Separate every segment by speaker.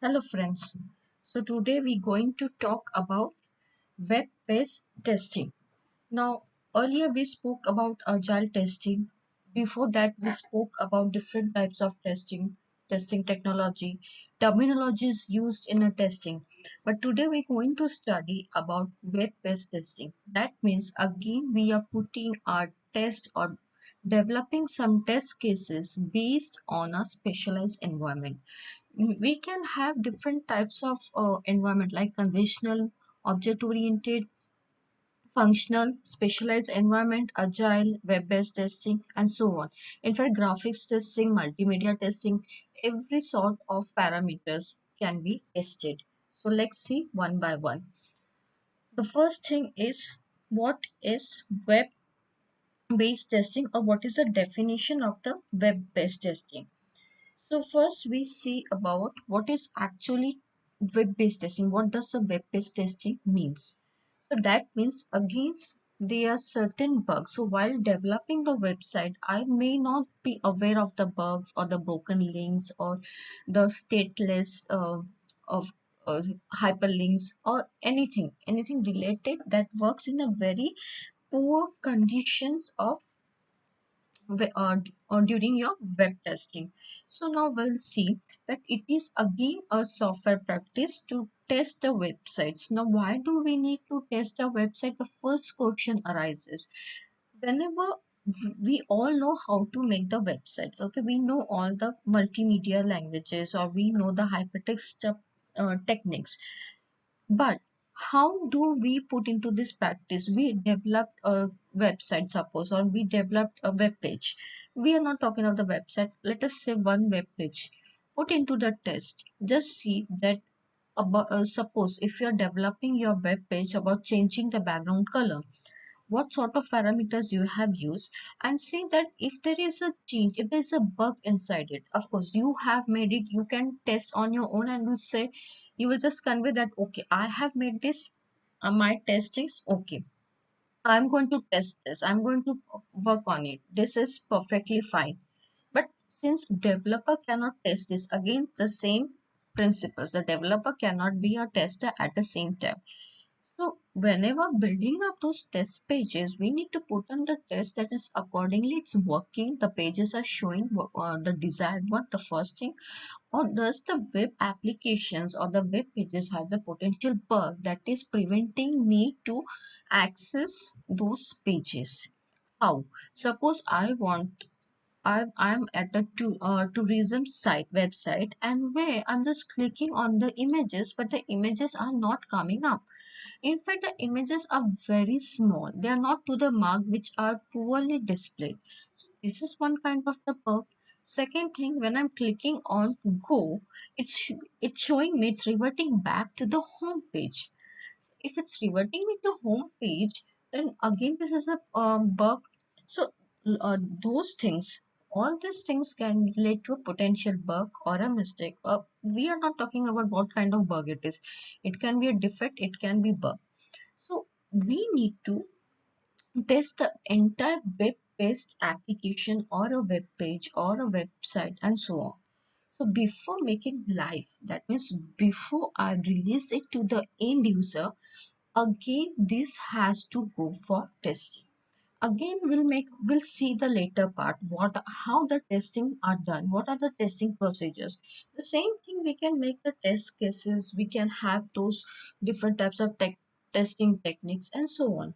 Speaker 1: Hello friends. So today we're going to talk about web-based testing. Now earlier we spoke about agile testing. Before that we spoke about different types of testing technology, terminologies used in a testing. But today we're going to study about web-based testing. That means again we are putting our test or developing some test cases based on a specialized environment. We can have different types of environment like conventional, object oriented, functional, specialized environment, agile, web-based testing, and so on. In fact, graphics testing, multimedia testing, every sort of parameters can be tested. So let's see one by one. The first thing is, what is web-based testing, or what is the definition of the web-based testing? So first we see about what is actually web-based testing. What does the web-based testing means? So that means against there are certain bugs. So while developing the website, I may not be aware of the bugs or the broken links or the stateless of hyperlinks or anything related that works in a very poor conditions of or during your web testing. So now we'll see that it is again a software practice to test the websites. Now why do we need to test a website? The first question arises whenever we all know how to make the websites. Okay, we know all the multimedia languages or we know the hypertext techniques, but how do we put into this practice? We developed a website, suppose, or we developed a web page. We are not talking of the website. Let us say one web page. Put into the test. Just see that about, suppose if you are developing your web page about changing the background color, what sort of parameters you have used, and say that if there is a change, if there is a bug inside it, of course you have made it, you can test on your own and you say, you will just convey that okay, I have made this, my test is okay, I'm going to test this, I'm going to work on it, this is perfectly fine. But since developer cannot test this against the same principles, the developer cannot be a tester at the same time. So whenever building up those test pages, we need to put on the test that is accordingly it's working. The pages are showing the desired one, the first thing. Or does the web applications or the web pages have a potential bug that is preventing me to access those pages? How? Suppose I'm at a tourism site website, and where I'm just clicking on the images, but the images are not coming up. In fact, the images are very small. They are not to the mark, which are poorly displayed. So this is one kind of the bug. Second thing, when I'm clicking on go, it's showing me, it's reverting back to the home page. If it's reverting me to home page, then again this is a bug. So those things, all these things can lead to a potential bug or a mistake. We are not talking about what kind of bug it is. It can be a defect, it can be bug. So we need to test the entire web-based application or a web page or a website and so on. So before making live, that means before I release it to the end user, again this has to go for testing. Again we'll see the later part, what how the testing are done, what are the testing procedures. The same thing, we can make the test cases, we can have those different types of testing techniques and so on.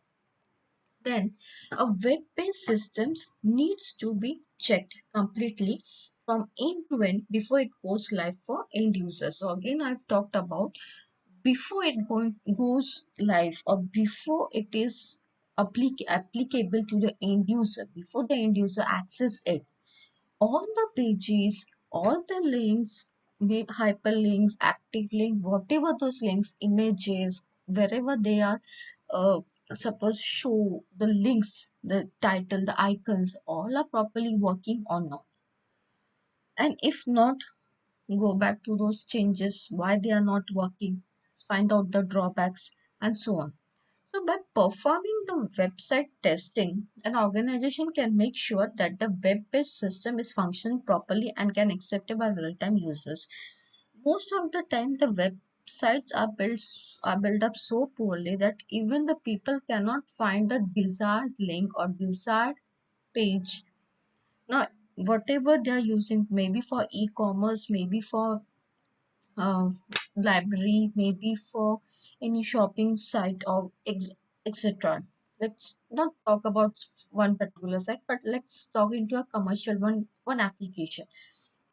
Speaker 1: Then a web-based systems needs to be checked completely from end to end before it goes live for end users. So again, I've talked about before goes live or before it is applicable to the end user, before the end user access it, all the pages, all the links, the hyperlinks, active link, whatever those links, images, wherever they are, uh, suppose show the links, the title, the icons, all are properly working or not. And if not, go back to those changes, why they are not working, find out the drawbacks, and so on. So, by performing the website testing, an organization can make sure that the web based system is functioning properly and can accept by real time users. Most of the time the websites are built up so poorly that even the people cannot find the desired link or desired page. Now, whatever they are using, maybe for e-commerce, maybe for uh, library, maybe for any shopping site or etc. Let's not talk about one particular site, but let's talk into a commercial one application.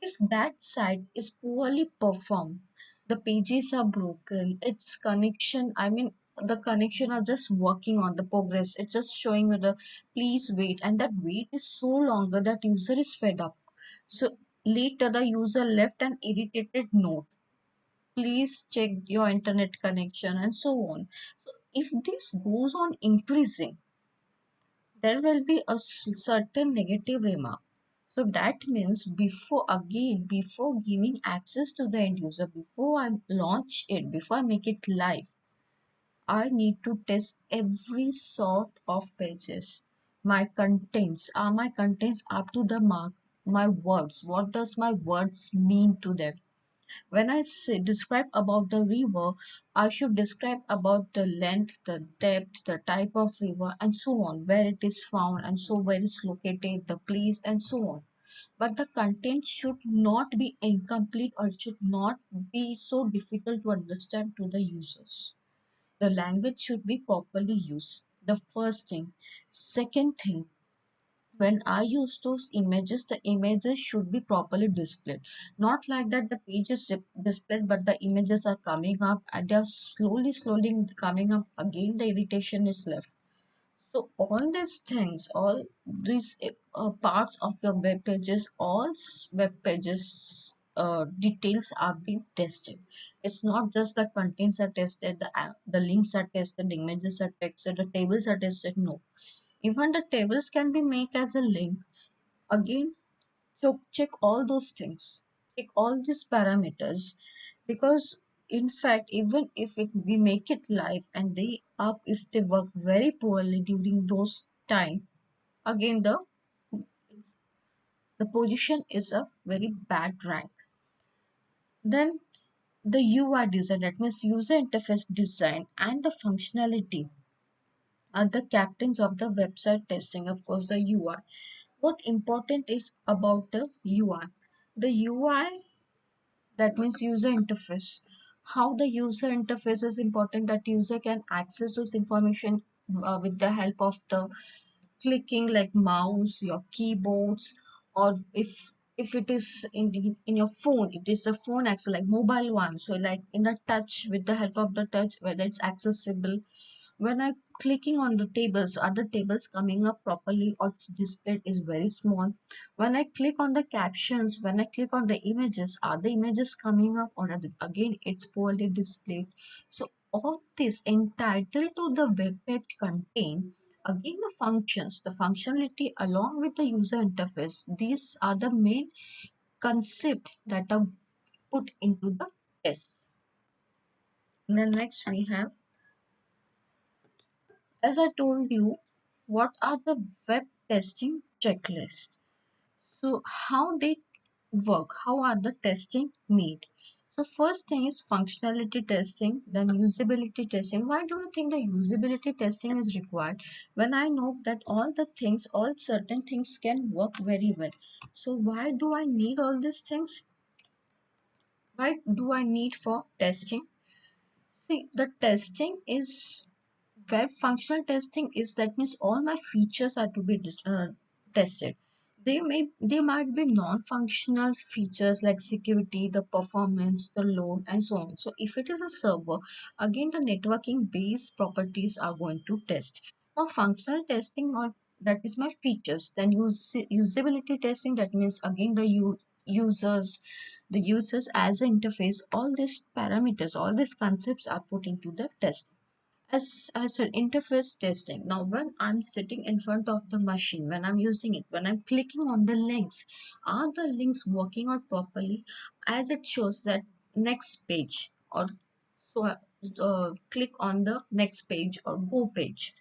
Speaker 1: If that site is poorly performed, the pages are broken, its connection, I mean, the connection are just working on the progress. It's just showing you the please wait, and that wait is so longer that user is fed up. So later the user left an irritated note. Please check your internet connection and so on. So if this goes on increasing, there will be a certain negative remark. So that means before giving access to the end user, before I launch it, before I make it live, I need to test every sort of pages. My contents up to the mark? My words, what does my words mean to them? When I say, describe about the river, I should describe about the length, the depth, the type of river, and so on, where it is found, and so where it's located, the place, and so on. But the content should not be incomplete, or it should not be so difficult to understand to the users. The language should be properly used. The first thing. Second thing, when I use those images, the images should be properly displayed. Not like that the page is displayed, but the images are coming up and they are slowly coming up. Again, the irritation is left. So all these things, all these parts of your web pages, web pages details are being tested. It's not just the contents are tested, the links are tested, the images are tested, the tables are tested. No, even the tables can be made as a link. Again, so check all those things, check all these parameters, because in fact, even if we make it live and if they work very poorly during those time, again the position is a very bad rank. Then the UI design, that means user interface design and the functionality, are the captains of the website testing. Of course, the UI. What important is about the UI? The UI, that means user interface. How the user interface is important, that user can access those information with the help of the clicking like mouse, your keyboards, or if it is in your phone, it is a phone access like mobile one. So like in a touch, with the help of the touch, whether it's accessible. When I'm clicking on the tables, other tables coming up properly or it's displayed is very small. When I click on the captions, when I click on the images, are the images coming up, or again it's poorly displayed? So all this entitled to the web page contain, again the functions, the functionality along with the user interface. These are the main concept that are put into the test. Then next we have, as I told you, what are the web testing checklists? So, how they work? How are the testing made? So, first thing is functionality testing, then usability testing. Why do you think the usability testing is required when I know that all certain things can work very well? So, why do I need all these things? Why do I need for testing? See, the testing is web functional testing is, that means all my features are to be tested. They might be non-functional features like security, the performance, the load, and so on. So if it is a server, again the networking based properties are going to test. Now functional testing, or that is my features. Then usability testing, that means again users, the users as an interface. All these parameters, all these concepts are put into the test. As I said, interface testing. Now, when I'm sitting in front of the machine, when I'm using it, when I'm clicking on the links, are the links working out properly? As it shows that next page, or so click on the next page or go page,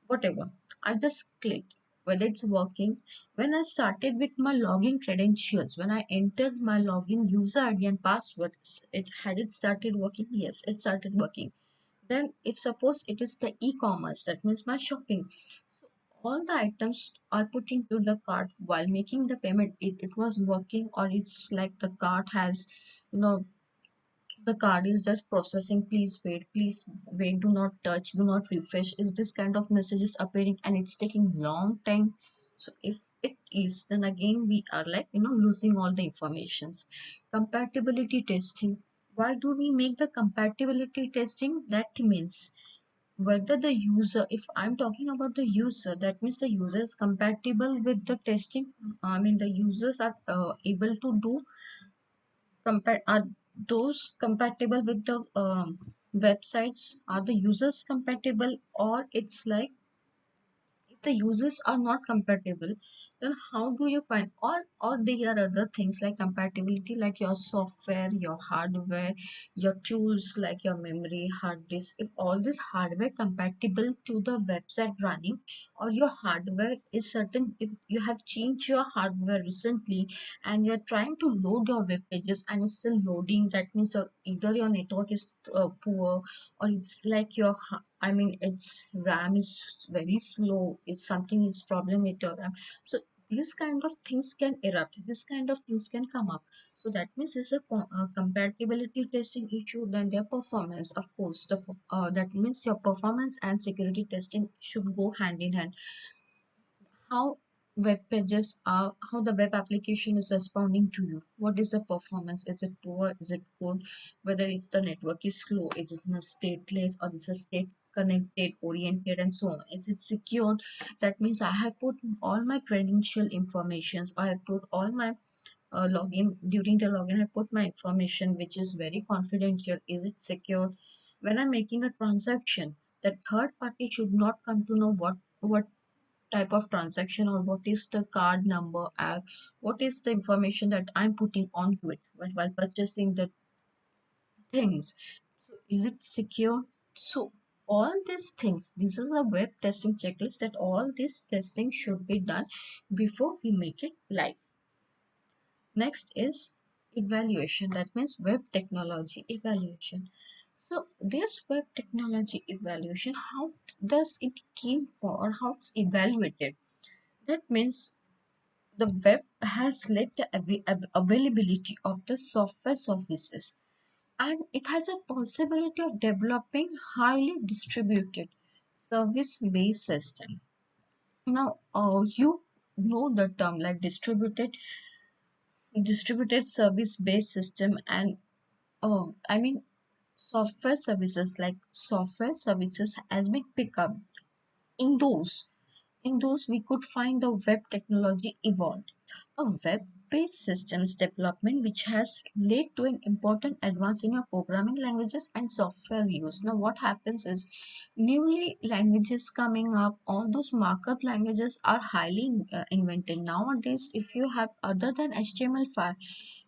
Speaker 1: whatever. I just click. whether it's working. When I started with my login credentials, when I entered my login user ID and password, it started working? Yes, it started working. Then if suppose it is the e-commerce, that means my shopping, all the items are put into the cart while making the payment, it was working, or it's like the cart has, you know, the card is just processing, please wait, do not touch, do not refresh, is this kind of messages appearing and it's taking long time. So if it is, then again we are like, losing all the informations. Compatibility testing, why do we make the compatibility testing? That means whether the user, if I'm talking about the user, that means the user is compatible with the testing. I mean the users are able to do, are those compatible with the websites, are the users compatible, or it's like if the users are not compatible, then how do you find? Or there are other things like compatibility, like your software, your hardware, your tools, like your memory, hard disk, if all this hardware compatible to the website running, or your hardware is certain, if you have changed your hardware recently and you're trying to load your web pages and it's still loading, that means either your network is poor, or it's like your I mean its RAM is very slow, it's something, it's problem with your RAM. So these kind of things can erupt, this kind of things can come up. So that means it's a compatibility testing issue. Then their performance, of course, that means your performance and security testing should go hand in hand. How web pages are, how the web application is responding to you, what is the performance, is it poor, is it good, whether it's the network is slow, is it not stateless, or is it state connected oriented, and so on, is it secured? That means I have put all my credential informations, I have put all my login, during the login I put my information which is very confidential, is it secure? When I'm making a transaction, the third party should not come to know what type of transaction, or what is the card number, what is the information that I'm putting onto it while purchasing the things. So is it secure? So all these things, this is a web testing checklist, that all this testing should be done before we make it live. Next is evaluation, that means web technology evaluation. So this web technology evaluation, how does it came for, or how it's evaluated? That means the web has led the availability of the software services, and it has a possibility of developing highly distributed service-based system. Now, you know the term like distributed service-based system, and I mean software services, like software services has been picked up in those. In those, we could find the web technology evolved, a web-based systems development which has led to an important advance in your programming languages and software use. Now, what happens is newly languages coming up, all those markup languages are highly invented. Nowadays, if you have other than HTML5,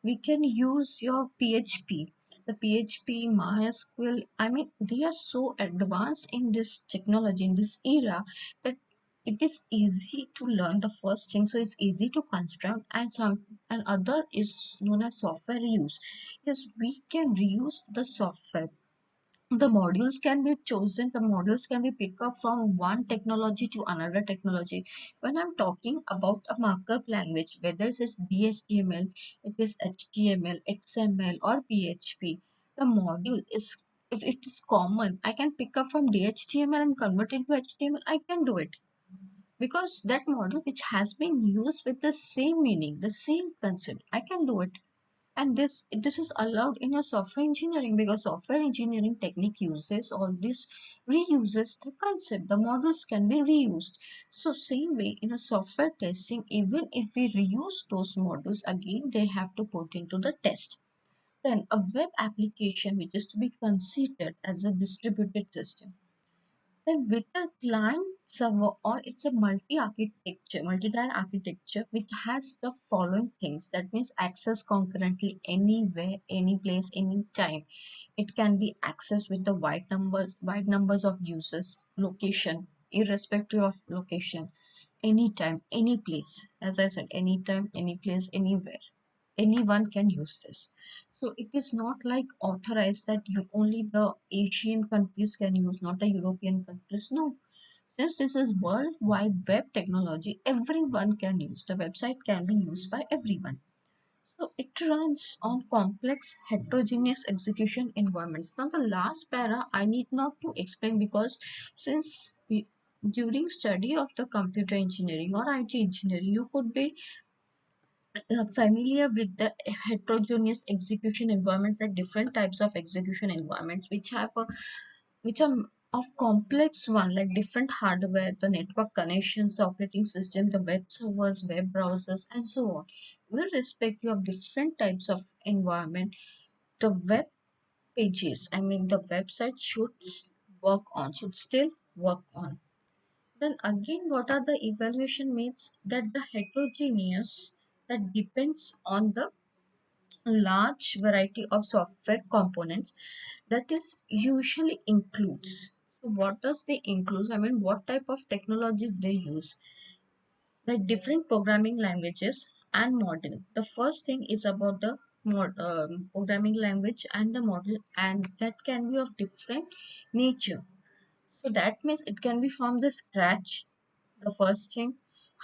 Speaker 1: we can use your PHP. The PHP, MySQL, I mean, they are so advanced in this technology, in this era, that it is easy to learn the first thing, so it's easy to construct, and other is known as software reuse. Yes, we can reuse the software, the modules can be chosen, the modules can be picked up from one technology to another technology. When I'm talking about a markup language, whether it is DHTML, it is HTML, XML, or PHP, the module is, if it is common, I can pick up from DHTML and convert it to HTML, I can do it, because that model which has been used with the same meaning, the same concept, I can do it. And this is allowed in your software engineering, because software engineering technique uses all this, reuses the concept, the models can be reused. So same way in a software testing, even if we reuse those models, again they have to put into the test. Then a web application which is to be considered as a distributed system, then with a client server, or it's a multi-architecture, multi-tier architecture, which has the following things. That means access concurrently anywhere, any place, any time. It can be accessed with the wide numbers of users, location, irrespective of location. anytime, any place. As I said, anytime, any place, anywhere. Anyone can use this. So it is not like authorized that you only the Asian countries can use, not the European countries. No. Since this is worldwide web technology, everyone can use. The website can be used by everyone. So it runs on complex heterogeneous execution environments. Now the last para I need not to explain because since during study of the computer engineering or IT engineering, you could be familiar with the heterogeneous execution environments, like different types of execution environments which have a which are of complex one, like different hardware, the network connections, operating system, the web servers, web browsers, and so on. Irrespective of different types of environment, the web pages, I mean the website should still work on. Then again, what are the evaluation means? That the heterogeneous, that depends on the large variety of software components, that is usually includes. So what does they include? I mean, what type of technologies they use? Like different programming languages and model. The first thing is about the programming language and the model, and that can be of different nature. So that means it can be from the scratch. The first thing,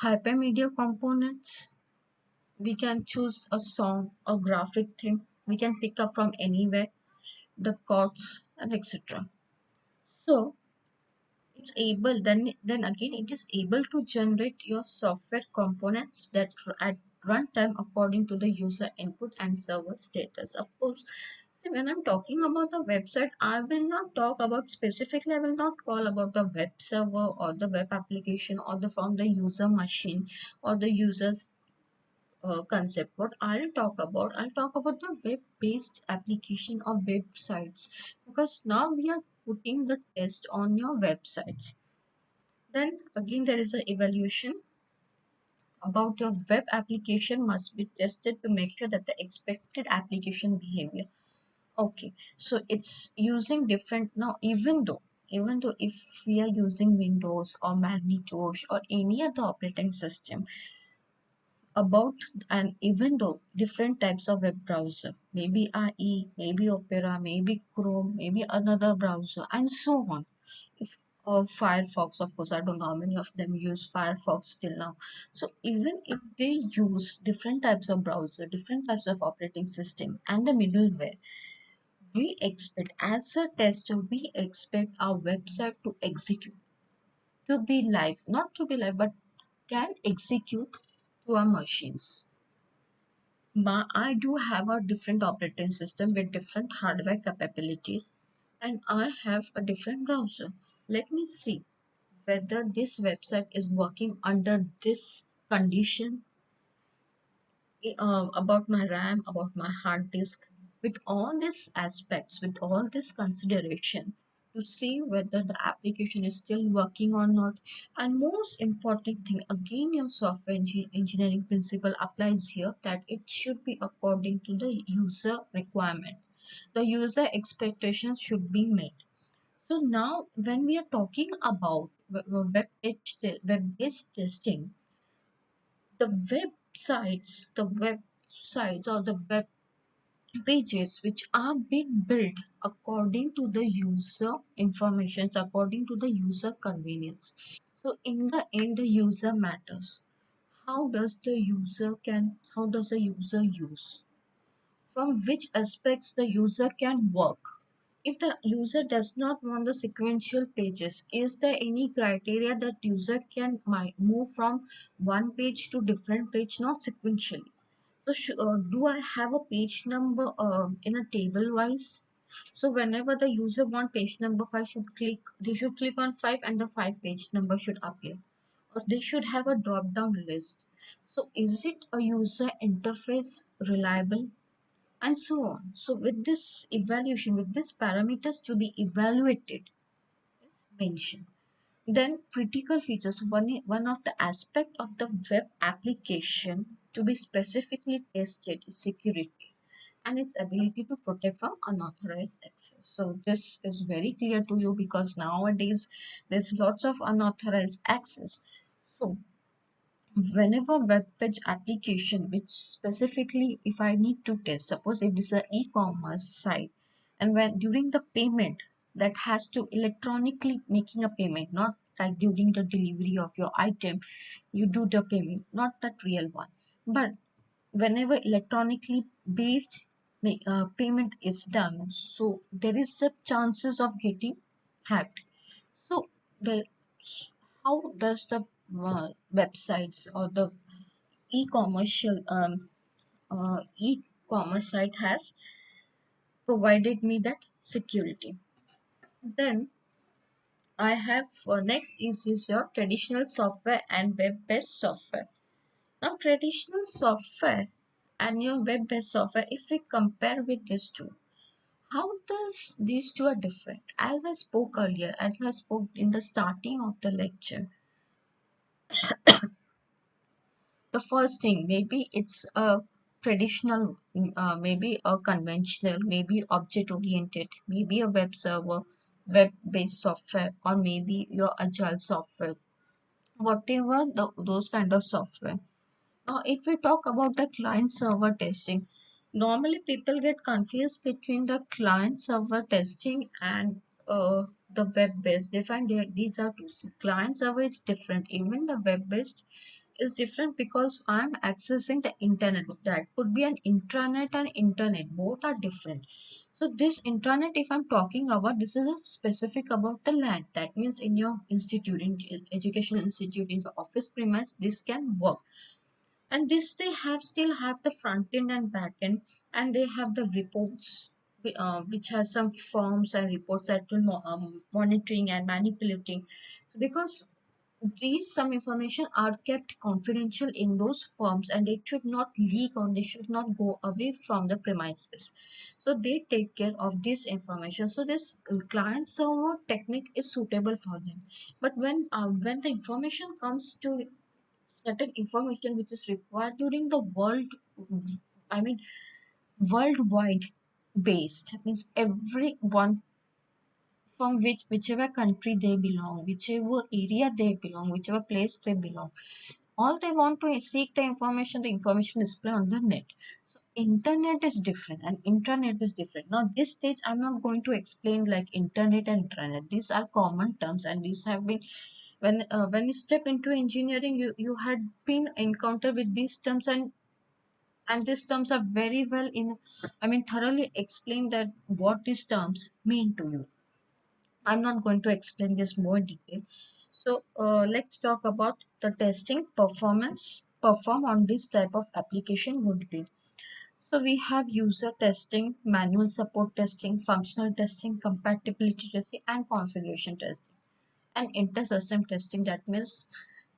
Speaker 1: hypermedia components. We can choose a song, a graphic thing. We can pick up from anywhere, the chords and etc. So it's able, then again it is able to generate your software components that at runtime according to the user input and server status. Of course, see, when I'm talking about the website, I will not talk about specifically, I will not call about the web server or the web application or the from the user machine or the users concept. What I'll talk about the web-based application of websites, because now we are putting the test on your websites. Then again, there is an evaluation about your web application must be tested to make sure that the expected application behavior. Okay, so it's using different now, even though if we are using Windows or Macintosh or any other operating system, about, and even though different types of web browser, maybe IE, maybe Opera, maybe Chrome, maybe another browser, and so on. If Firefox, of course, I don't know how many of them use Firefox till now. So even if they use different types of browser, different types of operating system, and the middleware, we expect as a tester, we expect our website to execute, to be live, not to be live, but can execute to our machines. I do have a different operating system with different hardware capabilities, and I have a different browser. Let me see whether this website is working under this condition, about my RAM, about my hard disk, with all these aspects, with all this consideration, to see whether the application is still working or not. And most important thing, again, your software engineering principle applies here, that it should be according to the user requirement. The user expectations should be met. So now, when we are talking about web-based testing, the websites or the web pages which are being built according to the user information, according to the user convenience. So in the end, the user matters. How does the user use, from which aspects the user can work. If the user does not want the sequential pages, is there any criteria that user can move from one page to different page, not sequentially? So do I have a page number in a table wise? So whenever the user want page number 5, they should click on 5 and the 5 page number should appear. Or they should have a drop down list. So is it a user interface reliable? And so on. So with this evaluation, with these parameters to be evaluated is mentioned. Then critical features, one of the aspect of the web application to be specifically tested is security and its ability to protect from unauthorized access. So this is very clear to you because nowadays there's lots of unauthorized access. So whenever web page application, which specifically if I need to test, suppose if this is an e-commerce site, and when during the payment, that has to electronically making a payment, not like during the delivery of your item you do the payment, not that real one, but whenever electronically based payment is done, so there is a chances of getting hacked. So the how does the websites or the e-commercial e-commerce site has provided me that security? Then I have next is your traditional software and web-based software. Now traditional software and your web-based software, if we compare with these two, how does these two are different? As I spoke earlier, as I spoke in the starting of the lecture, the first thing, maybe it's a traditional, maybe a conventional, maybe object oriented, maybe a web server, web based software, or maybe your agile software, whatever those kind of software. Now, if we talk about the client server testing, normally people get confused between the client server testing and the web based. They find these are two. Client server is different. Even the web based is different because I'm accessing the internet. That could be an intranet and internet. Both are different. So this intranet, if I'm talking about, this is a specific about the LAN. That means in your institute, in educational institute, in the office premise, this can work. And this they have still have the front end and back end, and they have the reports which has some forms and reports that will monitoring and manipulating. So because these some information are kept confidential in those forms and they should not leak or they should not go away from the premises, so they take care of this information. So this client server technique is suitable for them. But when the information comes to certain information which is required during the world, I mean worldwide based, means everyone from whichever country they belong, whichever area they belong, whichever place they belong, all they want to seek the information display on the net. So internet is different and intranet is different. Now this stage I'm not going to explain like internet and intranet. These are common terms and these have been, when you step into engineering, you had been encountered with these terms, and these terms are very well in, I mean thoroughly explain that what these terms mean to you. I'm not going to explain this more in detail. So let's talk about the testing performance perform on this type of application would be. So we have user testing, manual support testing, functional testing, compatibility testing, and configuration testing. And inter-system testing, that means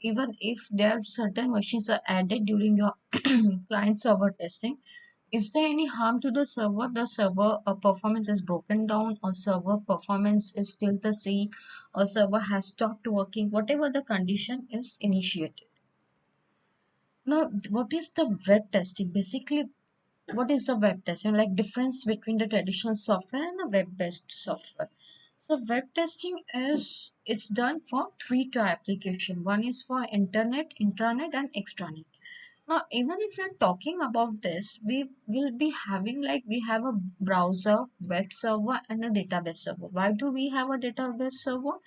Speaker 1: even if there are certain machines are added during your client server testing, is there any harm to the server? The server performance is broken down, or server performance is still the same, or server has stopped working, whatever the condition is initiated. Now, what is the web testing? Basically, what is the web testing? Like difference between the traditional software and the web-based software. So web testing is, it's done for three type application. One is for internet, intranet, and extranet. Now, even if you're talking about this, we will be having like we have a browser, web server, and a database server. Why do we have a database server?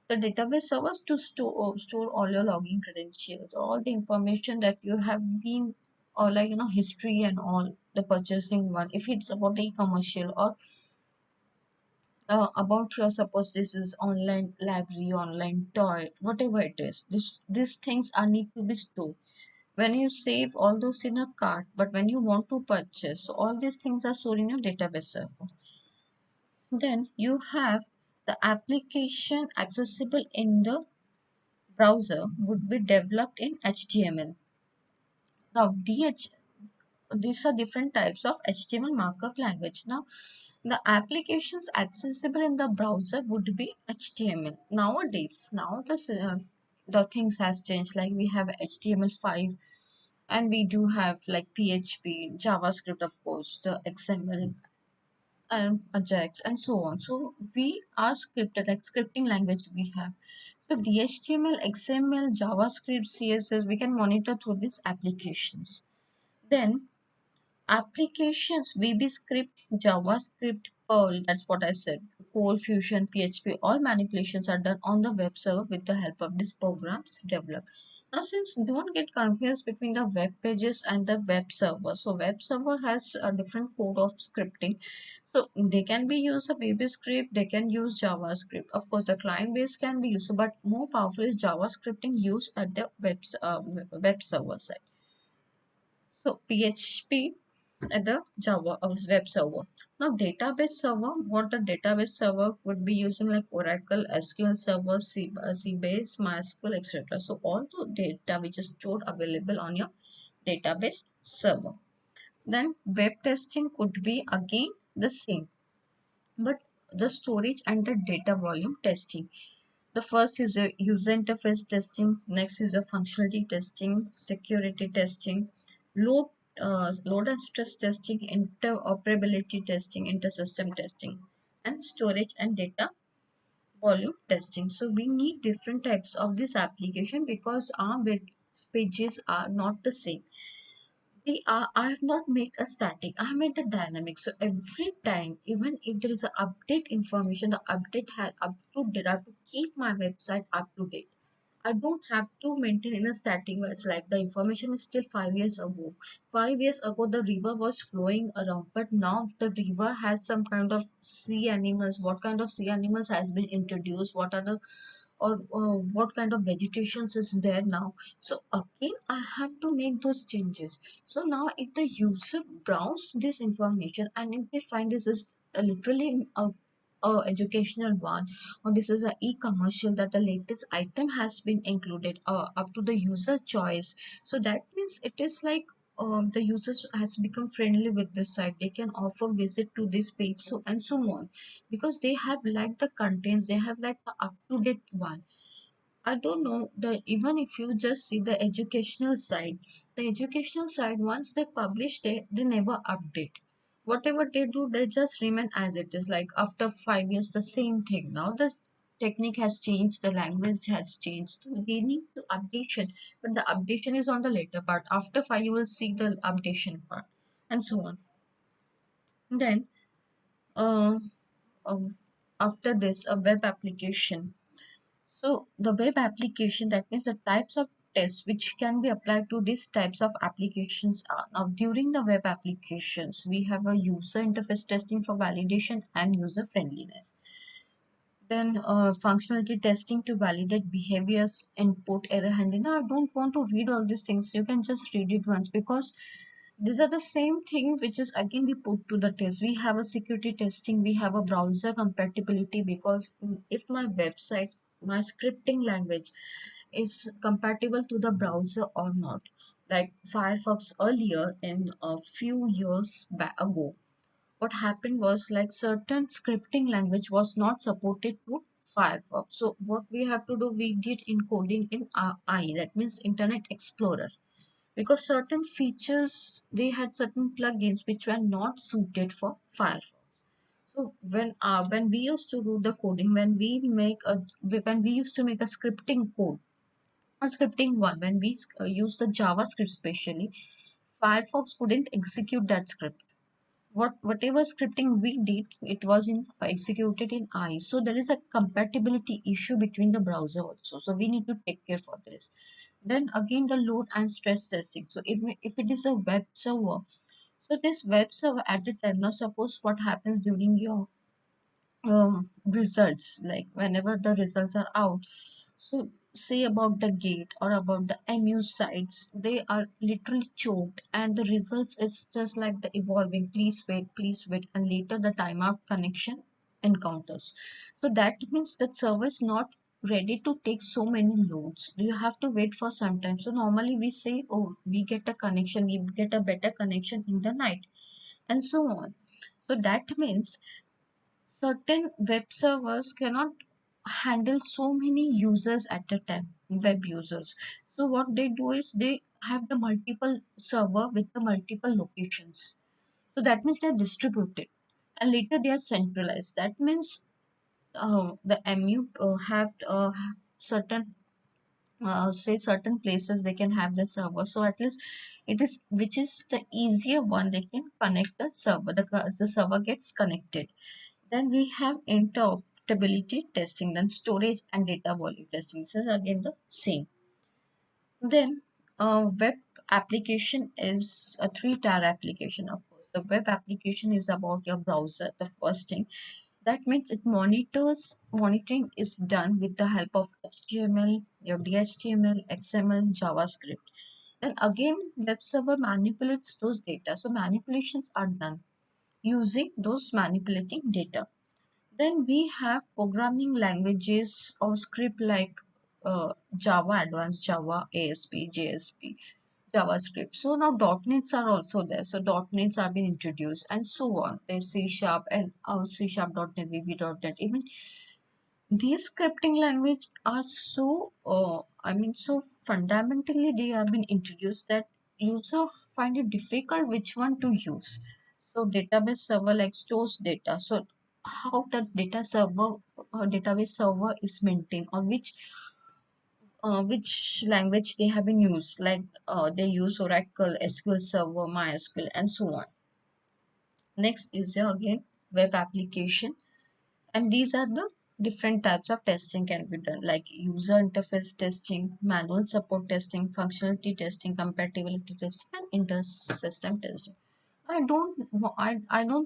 Speaker 1: The database servers to store all your login credentials, all the information that you have been, or like history and all the purchasing one. If it's about the commercial or about your, suppose this is online library, online toy, whatever it is, these things are need to be stored. When you save all those in a cart, but when you want to purchase, so all these things are stored in your database server. Then you have the application accessible in the browser would be developed in HTML. Now these are different types of HTML markup language. Now the applications accessible in the browser would be HTML. Nowadays, now the things has changed. Like we have HTML5, and we do have like PHP, JavaScript, of course, the XML, and Ajax and so on. So we are scripted, like scripting language we have. So HTML, XML, JavaScript, CSS, we can monitor through these applications. Then applications, VB script, JavaScript, Perl, that's what I said. Core Fusion, PHP, all manipulations are done on the web server with the help of these programs developed. Now, since don't get confused between the web pages and the web server. So, web server has a different code of scripting. So, they can be used a VB script, they can use JavaScript. Of course, the client base can be used, but more powerful is JavaScripting used at the web server side. So, PHP at the Java of web server. Now database server, what the database server would be using like Oracle, SQL Server, Cbase, MySQL, etc. So all the data which is stored available on your database server. Then web testing could be again the same, but the storage and the data volume testing. The first is a user interface testing, next is a functionality testing, security testing, load load and stress testing, interoperability testing, intersystem testing, and storage and data volume testing. So we need different types of this application because our web pages are not the same. They are, I have not made a static, I have made a dynamic. So every time, even if there is an update information, the update has up to date. I have to keep my website up to date. I don't have to maintain in a static where it's like the information is still 5 years ago. 5 years ago, the river was flowing around, but now the river has some kind of sea animals. What kind of sea animals has been introduced? What are the or what kind of vegetations is there now? So again, I have to make those changes. So now if the user browse this information and if they find this is literally a educational one, or this is a e-commercial that the latest item has been included up to the user choice, so that means it is like the users has become friendly with this site, they can offer visit to this page, so and so on, because they have liked the contents, they have like the up to date one. I don't know, the even if you just see the educational side once they publish, they never update. Whatever they do, they just remain as it is. Like after 5 years, the same thing. Now the technique has changed, the language has changed. So they need to updation, but the updation is on the later part. After 5, you will see the updation part, and so on. Then, uh, of- after this, a web application. So the web application, that means the types of tests which can be applied to these types of applications are now during the web applications we have a user interface testing for validation and user friendliness. Then functionality testing to validate behaviors, input, error handling. Now, I don't want to read all these things. You can just read it once because these are the same thing which is again be put to the test. We have a security testing, we have a browser compatibility, because if my website, my scripting language is compatible to the browser or not. Like Firefox earlier in a few years back ago, what happened was like certain scripting language was not supported to Firefox. So what we have to do, we did encoding in I, that means Internet Explorer, because certain features they had certain plugins which were not suited for Firefox. So when we used to do the coding, when we used to make a scripting code, a scripting one, when we use the JavaScript specially, Firefox couldn't execute that script. Whatever scripting we did, it was in executed in I. So there is a compatibility issue between the browser also. So we need to take care for this. Then again, the load and stress testing. So if it is a web server, so this web server at the time, now suppose what happens during your results, like whenever the results are out, so say about the gate or about the MU sites, they are literally choked and the results is just like the evolving, please wait, and later the timeout connection encounters. So that means that server is not ready to take so many loads. You have to wait for some time. So normally we say, oh, we get a connection, we get a better connection in the night, and so on. So that means certain web servers cannot handle so many users at a time, web users. So what they do is they have the multiple server with the multiple locations. So that means they're distributed. and later they are centralized. That means the MU have certain say certain places they can have the server, so at least it is which is the easier one, they can connect the server, the server gets connected. Then we have interoperability testing, then storage and data volume testing. This is again the same. Then web application is a three-tier application. Of course, the web application is about your browser, the first thing. That means monitoring is done with the help of HTML, your DHTML, XML, JavaScript. Then again, web server manipulates those data. So manipulations are done using those manipulating data. Then we have programming languages or script like Java, Advanced Java, ASP, JSP, JavaScript. So now .NETs are also there. So .NETs are being introduced and so on. There's C Sharp and C Sharp .NET, VB.NET. Even these scripting language are so, so fundamentally they have been introduced that user find it difficult which one to use. So database server like stores data. So how that database server is maintained, or which language they have been used, like they use Oracle, SQL Server, MySQL, and so on. Next is again web application, and these are the different types of testing can be done, like user interface testing, manual support testing, functionality testing, compatibility testing, and inter-system testing. I don't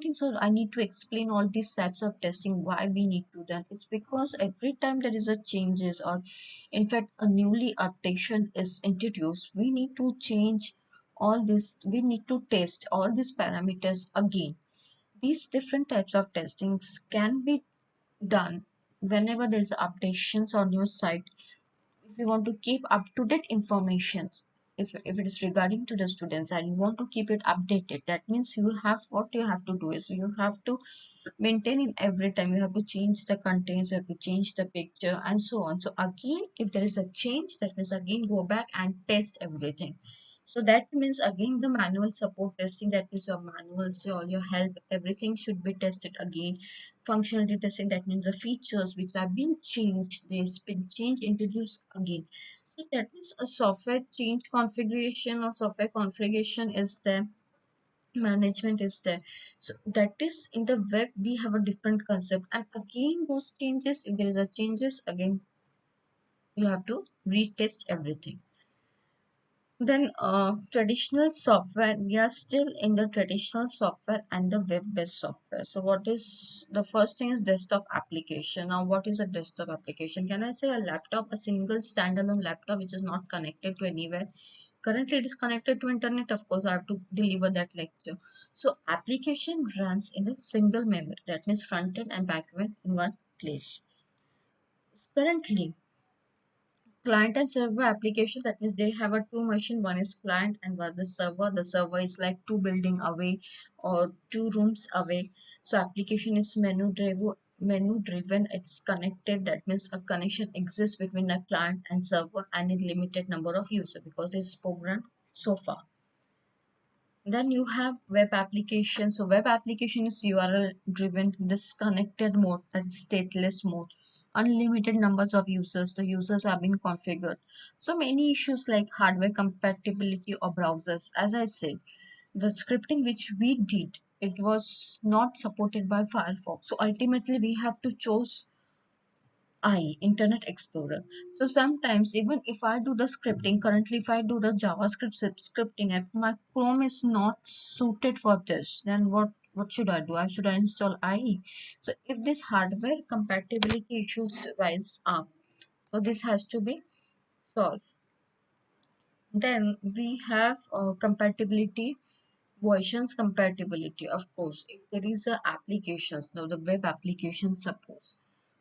Speaker 1: think so. I need to explain all these types of testing why we need to done. It's because every time there is a changes, or in fact a newly updation is introduced, we need to change all this. We need to test all these parameters again. These different types of testings can be done whenever there's updations on your site. If you want to keep up to date information, if it is regarding to the students and you want to keep it updated, that means you have, what you have to do is you have to maintain it every time. You have to change the contents, you have to change the picture, and so on. So again, if there is a change, that means again go back and test everything. So that means again the manual support testing, that is your manuals, your help, everything should be tested again. Functionality testing, that means the features which have been changed, they've been changed, introduced again. So that means a software change configuration or software configuration is there, management is there. So that is in the web we have a different concept, and again those changes, if there is a changes, again you have to retest everything. Then traditional software, we are still in the traditional software and the web-based software. So what is the first thing is desktop application. Now what is a desktop application? Can I say a laptop, a single standalone laptop which is not connected to anywhere? Currently it is connected to internet, of course I have to deliver that lecture. So application runs in a single memory, that means front end and back end in one place. Currently client and server application, that means they have a two machine, one is client and one is server. The server is like two building away or two rooms away. So application is menu driven, it's connected, that means a connection exists between a client and server and a limited number of users because it's programmed so far. Then you have web application. So web application is URL driven, disconnected mode, that is stateless mode, unlimited numbers of users. The users have been configured. So many issues like hardware compatibility or browsers. As I said, the scripting which we did, it was not supported by Firefox. So ultimately we have to choose Internet Explorer. So sometimes even if I do the scripting, currently if I do the JavaScript scripting, if my Chrome is not suited for this, then what should I do? I should install IE. So if this hardware compatibility issues rise up, so this has to be solved. Then we have compatibility, versions compatibility. Of course, if there is a applications, now the web application suppose.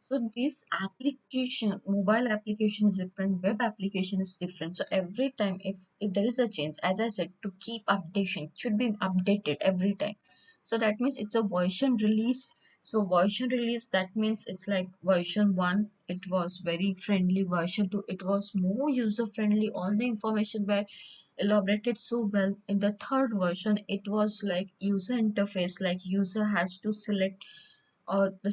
Speaker 1: So this application, mobile application is different, web application is different. So every time if there is a change, as I said, to keep updation, it should be updated every time. So that means it's a version release So version release, that means it's like version 1 it was very friendly, version 2 it was more user friendly, all the information were elaborated so well. In the third version it was like user interface, like user has to select, or the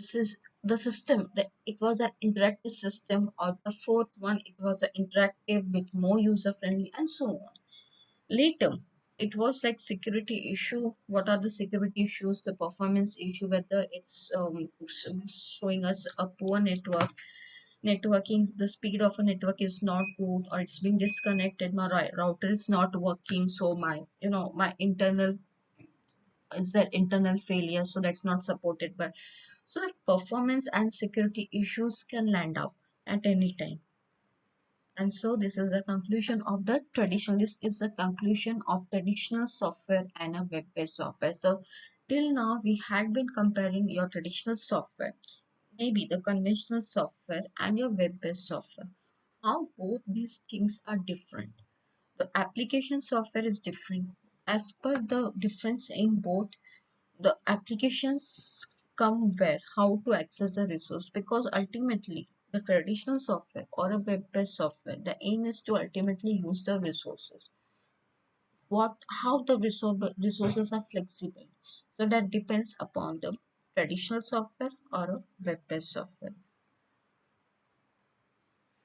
Speaker 1: system that it was an interactive system, or the fourth one it was an interactive with more user friendly, and so on. Later it was like security issue, what are the security issues, the performance issue, whether it's showing us a poor networking, the speed of a network is not good, or it's been disconnected, my router is not working, so my my internal, it's that internal failure, so that's not supported by. So the performance and security issues can land up at any time. And so this is the conclusion of the traditional, this is the conclusion of traditional software and a web-based software. So till now we had been comparing your traditional software, maybe the conventional software, and your web-based software, how both these things are different. The application software is different. As per the difference in both, the applications come where, how to access the resource, because ultimately the traditional software or a web-based software, the aim is to ultimately use the resources, what how the resources are flexible. So that depends upon the traditional software or a web-based software.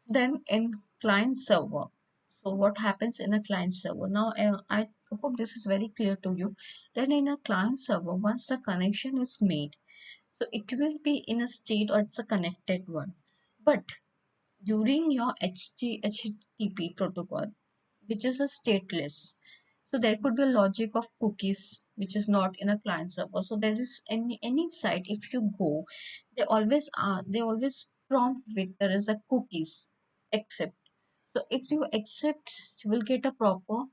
Speaker 1: Then in client server, so what happens in a client server now, I hope this is very clear to you. Then in a client server, once the connection is made, so it will be in a state, or it's a connected one. But during your HTTP protocol, which is a stateless, so there could be a logic of cookies, which is not in a client server. So there is any site, if you go, they always prompt with there is a cookies, accept. So if you accept, you will get a proper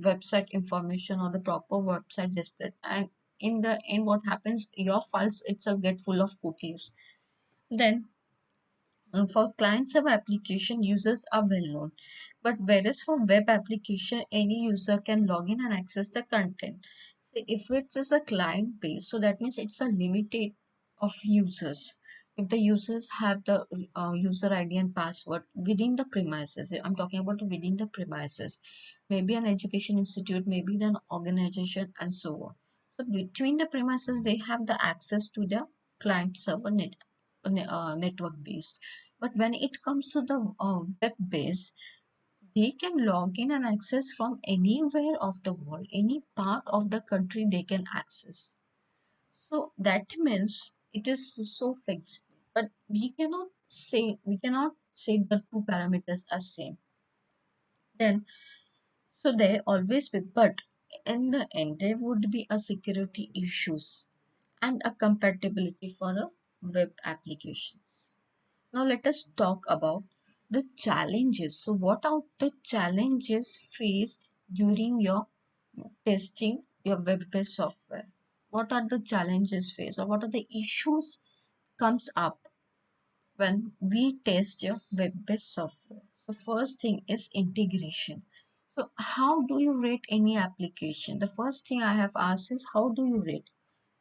Speaker 1: website information or the proper website display. And in the end, what happens? Your files itself get full of cookies. Then for client server application, users are well known, but whereas for web application, any user can log in and access the content. So if it is a client base, so that means it's a limited of users. If the users have the user ID and password within the premises, I'm talking about within the premises, maybe an education institute, maybe an organization, and so on. So between the premises, they have the access to the client server network based. But when it comes to the web based, they can log in and access from anywhere of the world, any part of the country they can access. So that means it is so flexible. But we cannot say the two parameters are same. Then so they always be, but in the end there would be a security issues and a compatibility for a web application. Now let us talk about the challenges. So what are the challenges faced during your testing your web-based software? What are the challenges faced, or what are the issues comes up when we test your web-based software? The first thing is integration. So how do you rate any application? The first thing I have asked is how do you rate?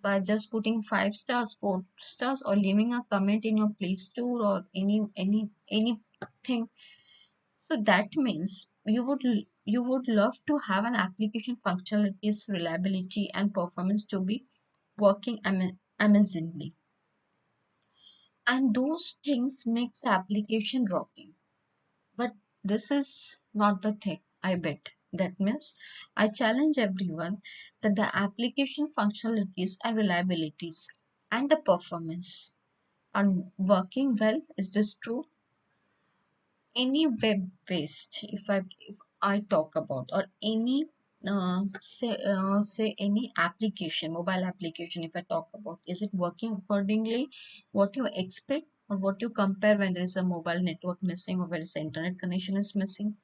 Speaker 1: By just putting 5 stars, 4 stars, or leaving a comment in your Play Store or anything. So that means you would love to have an application functionalities, reliability, and performance to be working amazingly, and those things makes the application rocking. But this is not the thing, I bet. That means I challenge everyone that the application functionalities and reliabilities and the performance are working well. Is this true? Any web based, if I talk about, or any say any application, mobile application, if I talk about, is it working accordingly what you expect, or what you compare when there is a mobile network missing, or where is the internet connection is missing?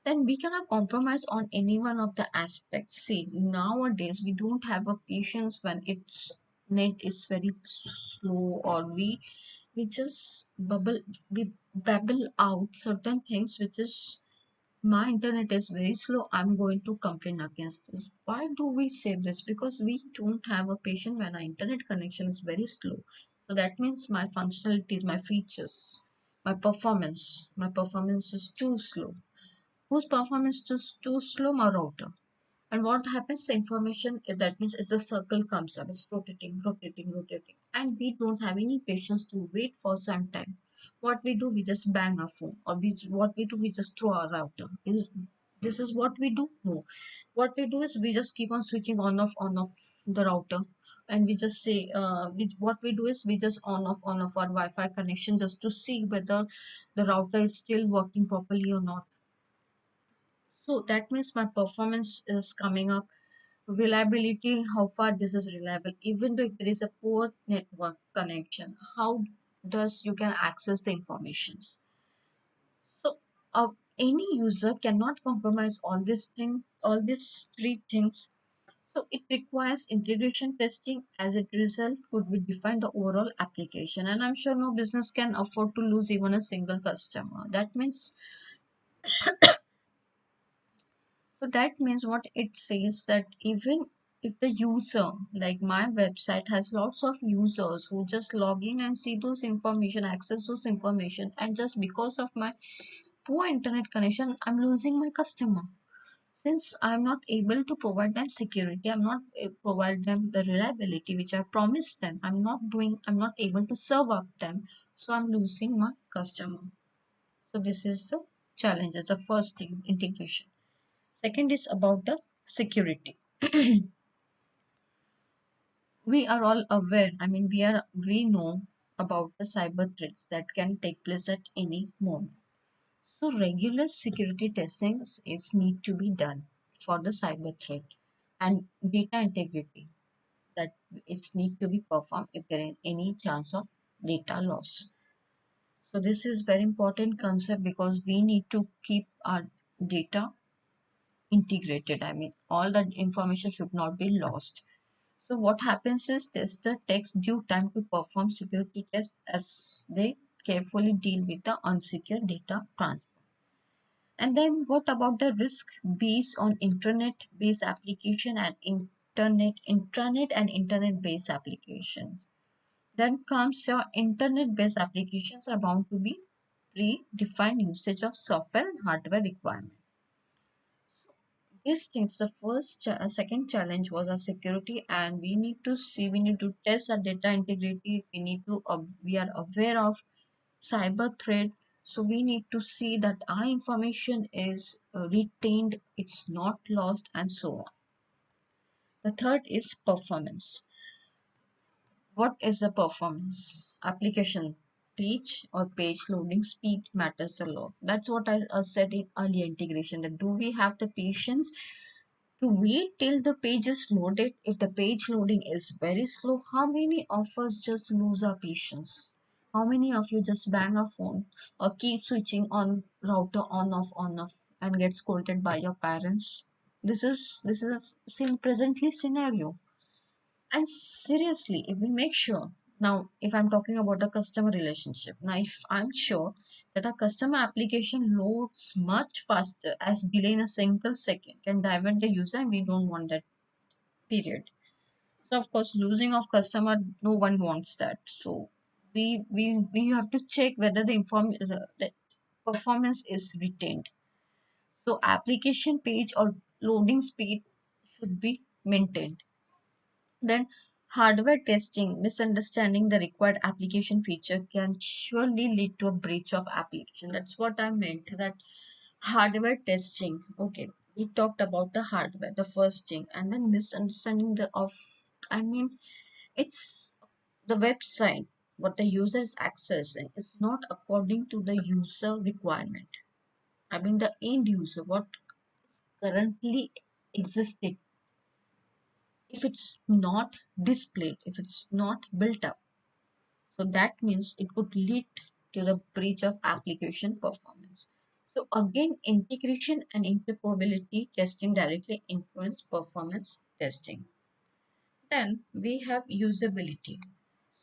Speaker 1: Then we cannot compromise on any one of the aspects. See, nowadays we don't have a patience when its net is very slow, or we just babble out certain things which is my internet is very slow, I'm going to complain against this. Why do we say this? Because we don't have a patient when our internet connection is very slow. So that means my functionalities, my features, my performance is too slow. Whose performance is too slow? My router. And what happens? The information, if that means if the circle comes up, it's rotating, rotating, rotating. And we don't have any patience to wait for some time. What we do, we just bang our phone. Or what we do, we just throw our router. This is what we do? No. What we do is we just keep on switching on off the router. And we just say, what we do is we just on off our Wi-Fi connection just to see whether the router is still working properly or not. So that means my performance is coming up. Reliability, how far this is reliable, even though if there is a poor network connection, how does you can access the informations. So any user cannot compromise all these three things. So it requires integration testing. As a result could we define the overall application, and I'm sure no business can afford to lose even a single customer. That means what it says, that even if the user, like my website has lots of users who just log in and see those information, access those information, and just because of my poor internet connection, I'm losing my customer. Since I'm not able to provide them security, I'm not provide them the reliability which I promised them. I'm not able to serve up them. So I'm losing my customer. So this is the challenge. It's the first thing, integration. Second is about the security. We are all aware, we know about the cyber threats that can take place at any moment. So regular security testings is need to be done for the cyber threat, and data integrity, that it's need to be performed if there is any chance of data loss. So this is very important concept because we need to keep our data integrated. All that information should not be lost. So what happens is tester takes due time to perform security tests as they carefully deal with the unsecure data transfer. And then what about the risk based on internet-based application and internet-based application? Then comes your internet-based applications are bound to be predefined usage of software and hardware requirements. These things, the second challenge was our security, and we need to test our data integrity. We are aware of cyber threat, so we need to see that our information is retained, it's not lost, and so on. The third is performance. What is the performance? Application page or page loading speed matters a lot. That's what I said in earlier integration. That do we have the patience to wait till the page is loaded? If the page loading is very slow, how many of us just lose our patience? How many of you just bang a phone or keep switching on router on off and get scolded by your parents? This is a presently scenario. And seriously, if we make sure, now if I'm talking about the customer relationship, now if I'm sure that a customer application loads much faster, as delay in a single second can divert the user, and we don't want that, period. So of course losing of customer, no one wants that. So we have to check whether the performance is retained. So application page or loading speed should be maintained. Then hardware testing, misunderstanding the required application feature can surely lead to a breach of application. That's what I meant, that hardware testing. Okay, we talked about the hardware, the first thing, and then misunderstanding I mean, it's the website, what the user is accessing is not according to the user requirement. The end user, what currently existing, if it's not displayed, if it's not built up, so that means it could lead to the breach of application performance. So again, integration and interoperability testing directly influence performance testing. Then we have usability.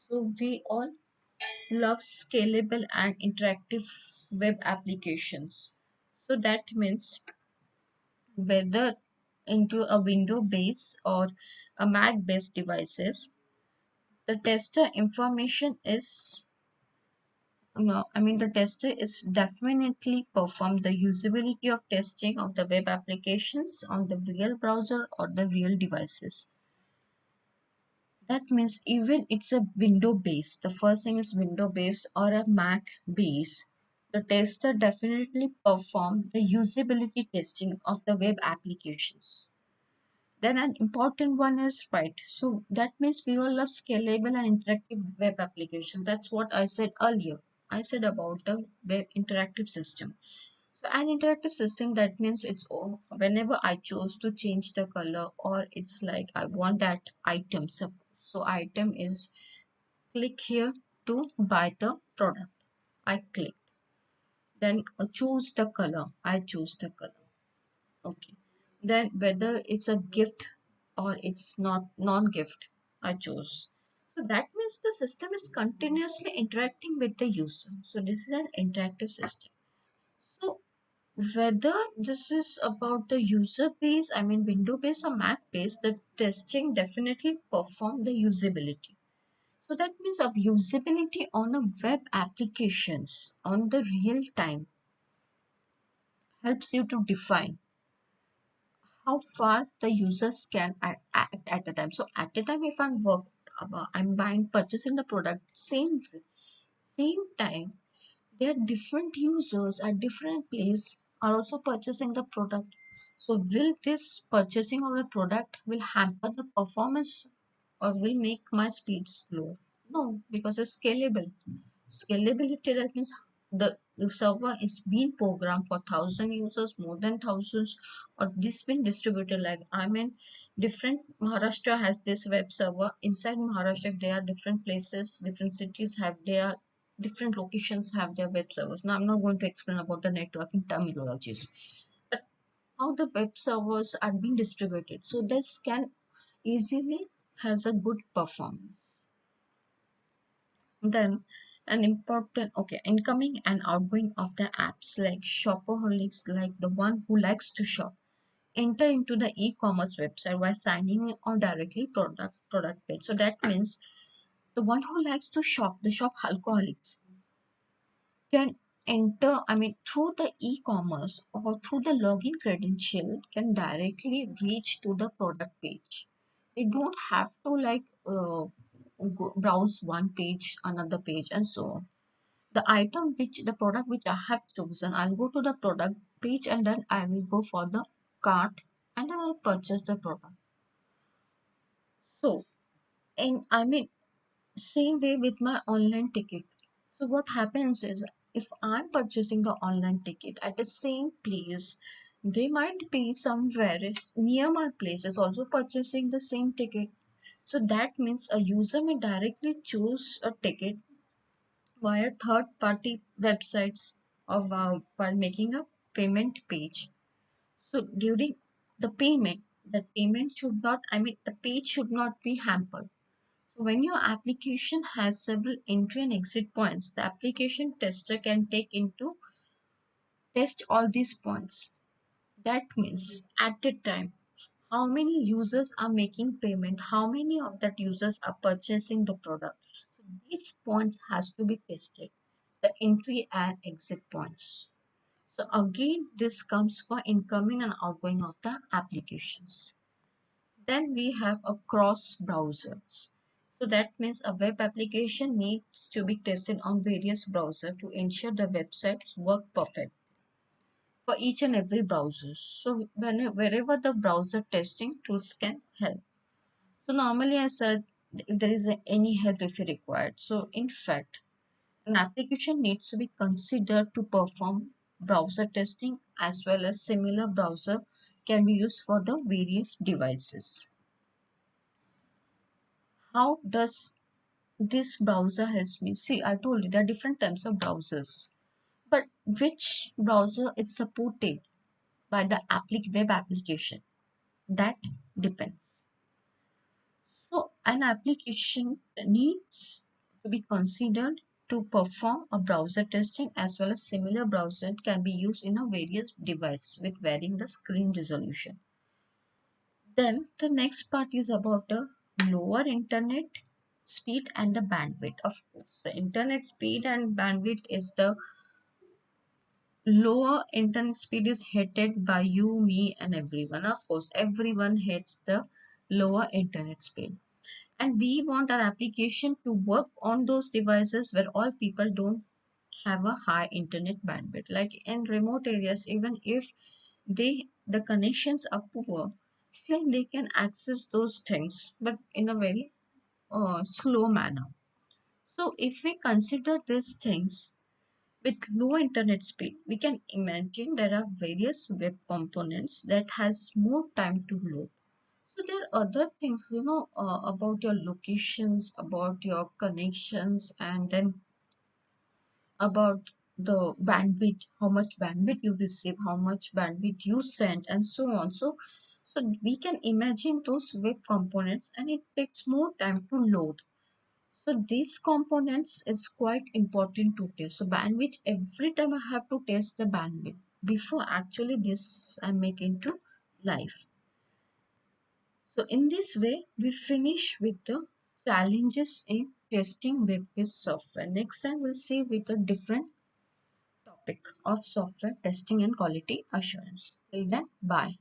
Speaker 1: So we all love scalable and interactive web applications. So that means whether into a window based or a Mac based devices, the tester information is no, I mean the tester is definitely perform the usability of testing of the web applications on the real browser or the real devices. That means even it's a window based, the first thing is window based or a Mac base, the tester definitely perform the usability testing of the web applications. Then an important one is right. So that means we all love scalable and interactive web applications. That's what I said earlier. I said about the web interactive system. So an interactive system, that means it's all, whenever I chose to change the color, or it's like I want that item. So item is click here to buy the product. I click. Then choose the color. I choose the color. Okay. Then whether it's a gift or it's not non-gift, I chose. So that means the system is continuously interacting with the user. So this is an interactive system. So whether this is about the user base, I mean window base or Mac base, the testing definitely perform the usability. So that means of usability on a web applications on the real time helps you to define how far the users can act at a time. So at a time, if I'm buying purchasing the product, same time, there are different users at different place are also purchasing the product. So will this purchasing of the product will hamper the performance or will make my speed slow? No, because it's scalable. Scalability, that means the server is being programmed for 1,000 users, more than thousands, or this been distributed. Like I mean, different Maharashtra has this web server. Inside Maharashtra, if there are different places, different cities have their different locations have their web servers. Now I'm not going to explain about the networking terminologies, but how the web servers are being distributed. So this can easily has a good performance. Then an important okay incoming and outgoing of the apps like shopaholics, like the one who likes to shop, enter into the e-commerce website by signing on directly product page. So that means the one who likes to shop, the shopaholics, can enter, I mean through the e-commerce or through the login credential can directly reach to the product page. They don't have to like browse one page another page and so on. The item which the product which I have chosen, I'll go to the product page and then I will go for the cart and then I'll purchase the product. So, and I mean, same way with my online ticket. So what happens is if I'm purchasing the online ticket at the same place, they might be somewhere near my place is also purchasing the same ticket. So that means a user may directly choose a ticket via third-party websites of while making a payment page. So during the payment should not, I mean, the page should not be hampered. So when your application has several entry and exit points, the application tester can take into test all these points. That means at the time, how many users are making payment, how many of that users are purchasing the product. So these points has to be tested, the entry and exit points. So again, this comes for incoming and outgoing of the applications. Then we have a cross browsers. So that means a web application needs to be tested on various browsers to ensure the websites work perfect for each and every browser. So wherever the browser testing tools can help. So normally I said if there is any help if you required. So in fact, an application needs to be considered to perform browser testing as well as similar browser can be used for the various devices. How does this browser helps me? See, I told you there are different types of browsers, but which browser is supported by the web application? That depends. So an application needs to be considered to perform a browser testing as well as similar browser can be used in a various device with varying the screen resolution. Then the next part is about the lower internet speed and the bandwidth. Of course, the internet speed and bandwidth is the lower internet speed is hated by you, me, and everyone. Of course, everyone hates the lower internet speed. And we want our application to work on those devices where all people don't have a high internet bandwidth. Like in remote areas, even if the connections are poor, still they can access those things, but in a very slow manner. So if we consider these things, with low internet speed, we can imagine there are various web components that has more time to load. So there are other things, about your locations, about your connections, and then about the bandwidth, how much bandwidth you receive, how much bandwidth you send, and so on. So we can imagine those web components, and it takes more time to load. So these components is quite important to test. So bandwidth, every time I have to test the bandwidth before actually this I make into live. So in this way, we finish with the challenges in testing web-based software. Next time we'll see with a different topic of software testing and quality assurance. Till then, bye.